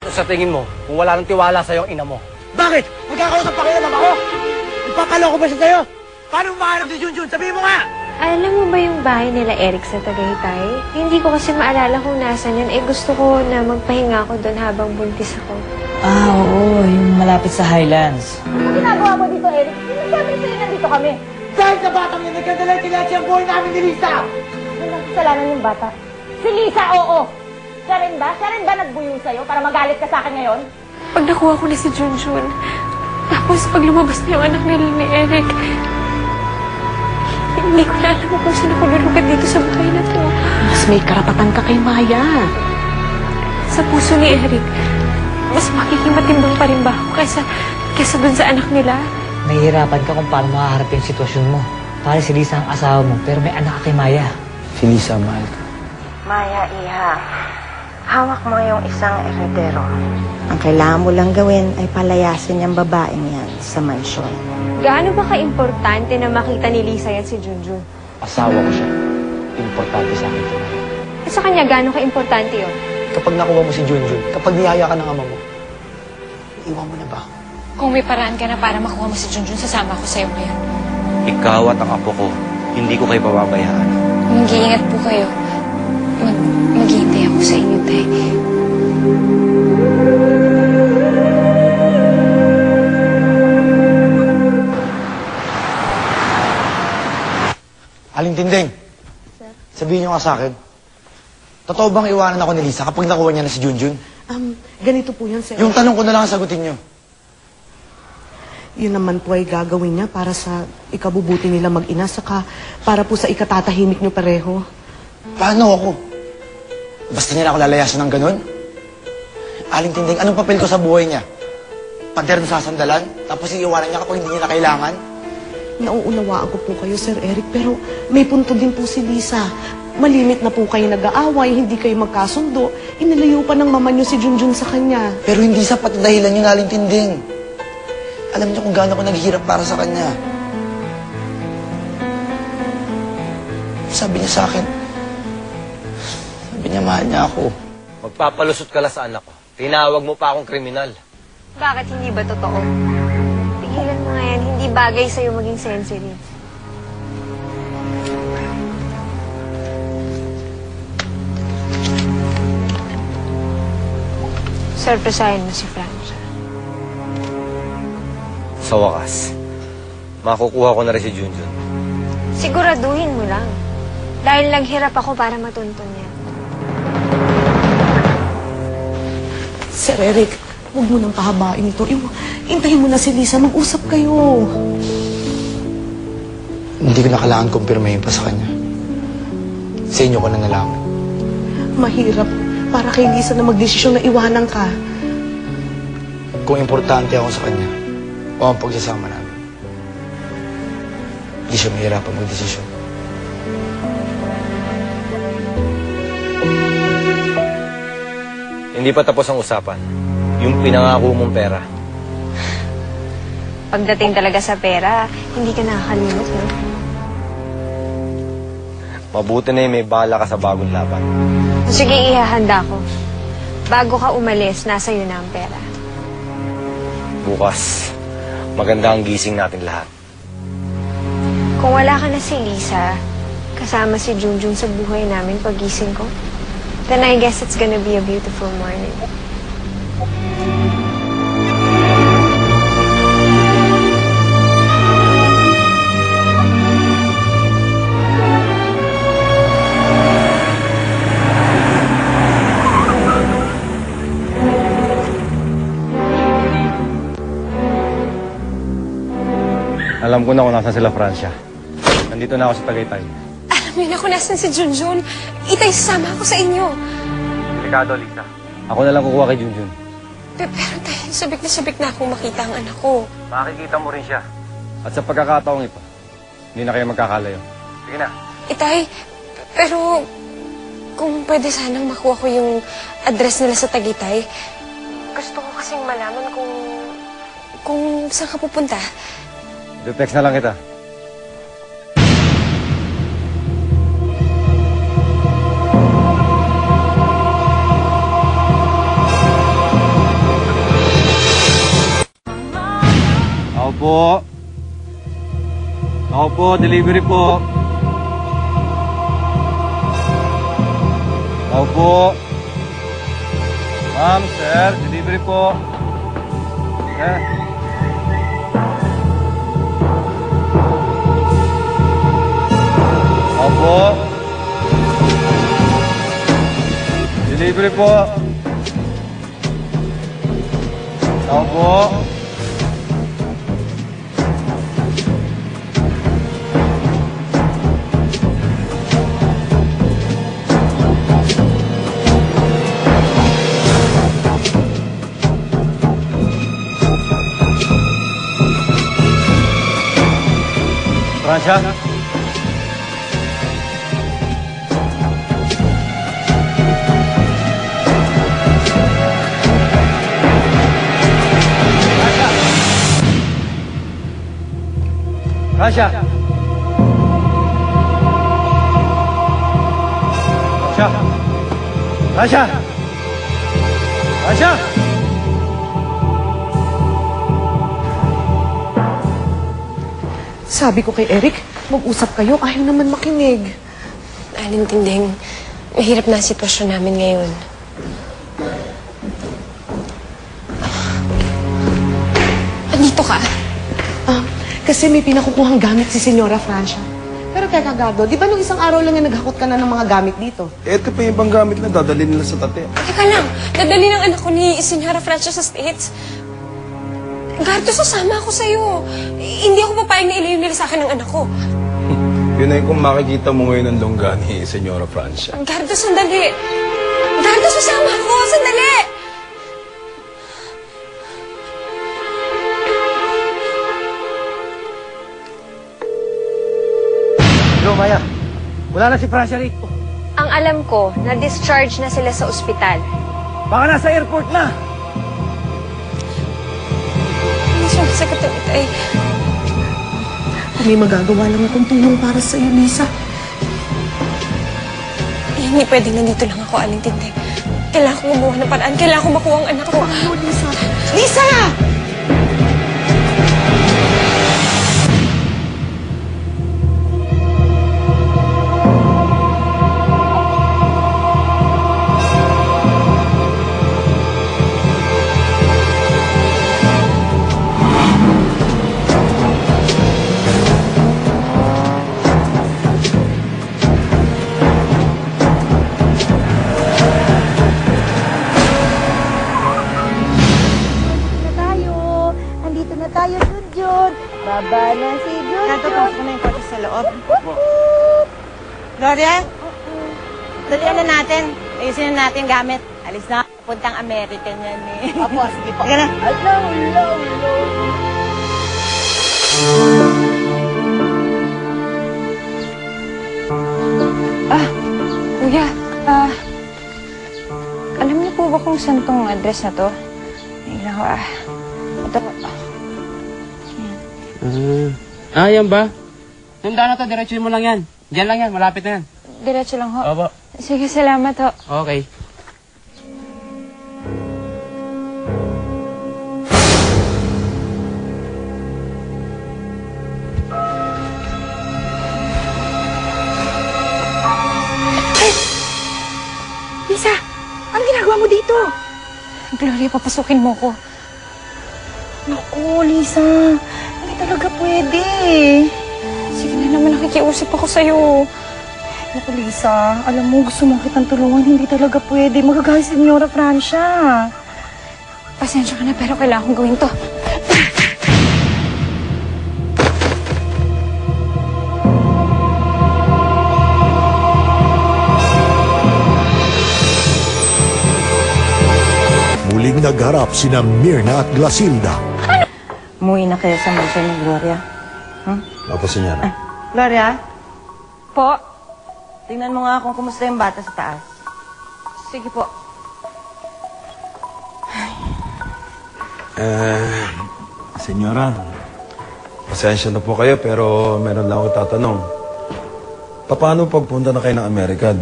Sa tingin mo, kung wala nang tiwala sa'yo ang ina mo. Bakit? Magkakausap pa kayo naman ako? Ipapaloko ba siya sa'yo? Paano mahanap si Junjun? Sabihin mo nga! Alam mo ba yung bahay nila Eric sa Tagaytay? Hindi ko kasi maalala kung nasan yun. Gusto ko na magpahinga ako doon habang buntis ako. Ah, oo. Yung malapit sa Highlands. Ano ginagawa mo dito, Eric? Sino sabi sa'yo nandito kami? Dahil sa batang yun, nagkadalay-tilay ang buhay namin ni Lisa! Walang kasalanan yung bata. Si Lisa, oo! Siya rin ba? Siya rin ba nagbuyo sa'yo para magalit ka sa akin ngayon? Pag nakuha ko na si Junjun, tapos pag lumabas na yung anak nila ni Eric, hindi ko na alam kung sino ko lulugat dito sa bahay na to. Mas may karapatan ka kay Maya. Sa puso ni Eric, mas makikimatimbang pa rin ba ako kaysa dun sa anak nila? Nahihirapan ka kung paano makaharap yung sitwasyon mo. Para si Lisa ang asawa mo, pero may anak ka kay Maya. Si Lisa, mahal ka. Maya, iha. Hawak mo yung isang eredero. Ang kailangan mo lang gawin ay palayasin yung babaeng yan sa mansyon. Gaano ba ka-importante na makita ni Lisa yan si Junjun? Asawa ko siya. Importante sa akin ito. At sa kanya, gaano ka-importante yun? Kapag nakuha mo si Junjun, kapag niyaya ka ng ama mo, iwan mo na ba ako? Kung may paraan ka na para makuha mo si Junjun, sasama ko sa'yo ngayon. Ikaw at ang apo ko, hindi ko kayo pababayaan. Mag-iingat po kayo. Maghihintay ako sa inyo, Tay. Aling Tinding, sabihin niyo nga sa akin, totoo bang iwanan ako ni Lisa kapag nakuha niya na si Junjun? Ganito po yan, sir. Yung tanong ko na lang ang sagutin niyo. Yun naman po ay gagawin niya para sa ikabubuti nila mag-ina, saka para po sa ikatatahimik niyo pareho. Paano ako? Basta niya na ako lalayasan ng ganun? Aling Tinding, anong papel ko sa buhay niya? Pader na sasandalan? Tapos iiwanan niya kapag hindi niya na kailangan? Nauunawaan ko po kayo, Sir Eric, pero may punto din po si Lisa. Malimit na po kayo nag-aaway, hindi kayo magkasundo. Inilayo pa ng mama niyo si Junjun sa kanya. Pero hindi sapat na dahilan yun, Aling Tinding. Alam niyo kung gaano ko naghihirap para sa kanya. Sabi niya sa akin, sabi niya mahal niya ako. Magpapalusot ka lang sa anak ko. Tinawag mo pa akong kriminal. Bakit hindi ba totoo? Tigilan mo nga yan, hindi bagay sa'yo maging sensitive. Surpresahin mo si Francia. Sa wakas, makukuha ko na rin si Junjun. Siguraduhin mo lang. Dahil naghirap ako para matuntun yan. Sir Eric, huwag mo nang pahabain ito. Intayin mo na si Lisa, mag-usap kayo. Hindi ko na kailangan kumpirmahin pa sa kanya. Sa inyo ko na nalaman. Mahirap para kay Lisa na magdesisyon na iwanan ka. Kung importante ako sa kanya, o ang pagsasama namin, hindi siya mahirapan magdesisyon. Hindi pa tapos ang usapan. Yung pinangako mong pera. Pagdating talaga sa pera, hindi ka nakakalimot, no? Mabuti na yung may bala ka sa bagong laban. Sige, ihahanda ko. Bago ka umalis, nasa iyo na ang pera. Bukas, maganda ang gising natin lahat. Kung wala ka na si Lisa, kasama si Junjun sa buhay namin pagising ko, then I guess it's gonna be a beautiful morning. Alam ko na kung nasan sila, Francia. Nandito na ako sa Tagaytay. Alam niyo na kung nasan si Junjun. Itay, sasama ako sa inyo. Delikado, Lisa. Ako na lang kukuha kay Junjun. Pero Tay, sabik na akong makita ang anak ko. Makikita mo rin siya. At sa pagkakataong ito, hindi na kayo magkakalayo. Sige na. Itay, pero kung pwede sanang makuha ko yung address nila sa Tagaytay, gusto ko kasing malaman kung saan ka pupunta. Text na lang kita. po. Ako po, delivery po. Ako po. Ma'am, sir, delivery po. Sir. Ako po. Delivery po. Ako po. Francia? Francia? Francia? Francia? Francia? Sabi ko kay Eric, mag-usap kayo. Ayaw naman makinig. Aling Tinding, mahirap na ang sitwasyon namin ngayon. Andito ka? Kasi may pinakukuhang gamit si Senyora Francia. Pero teka, Gardo, di ba nung isang araw lang yung naghakot ka na ng mga gamit dito? Ito pa yung ibang gamit na dadalhin nila sa tate. Teka lang, dadali ng anak ko ni Senyora Francia sa States. Gardo, sasama ako sa'yo. Hindi ako papayag na ilayo nila sa akin ng anak ko. Yun ay kung makikita mo ngayon ang longga ni Senyora Francia. Gardo, sandali. Gardo, sasama ako. Sandali! Hello, Maya. Wala na si Francia rito. Ang alam ko, na-discharge na sila sa ospital. Baka nasa airport na. Hindi siya sa Tagaytay. Kung may magagawa lang akong tulong para sa iyo, Lisa. Hindi pwedeng nandito lang ako, Aling Tinding. Kailangan ko gumawa ng paraan. Kailangan ko makuha ang anak ko. Ano, Lisa? Lisa! Baba na si Junjun. Nato, pasok na yung kotse sa loob. Gloria? Dalian na natin. Ayusin na natin gamit. Alis na. Puntang American yan eh. Opo, sige po. Sige na. Hello. Kuya, alam niyo po ba kung saan tong address na to? Ayun ako, ito po. Yan ba? Tandaan na to, diretsuhin mo lang yan. Diyan lang yan, malapit na yan. Diretso lang ho. Opo. Sige, salamat ho. Okay. Lisa, ano ginagawa mo dito? Gloria, papasukin mo ko. Naku, Lisa. Hindi talaga pwede. Sige na naman, nakikiusap ako sa'yo. Naku, Lisa. Alam mo, gusto mong kitang tulungan. Hindi talaga pwede. Magagalit si Senyora Francia. Pasensya ka na, pero kailangan kong gawin to. Muling nagharap sina Mirna at Glasilda. Umuwi na kayo sa mansion ni Gloria. Opo, Senyora. Gloria, Po? tingnan mo nga kung kumusta yung bata sa taas. Sige po. Senyora, pasensya na po kayo pero meron lang ako tatanong. Paano pagpunta na kayo ng Amerika?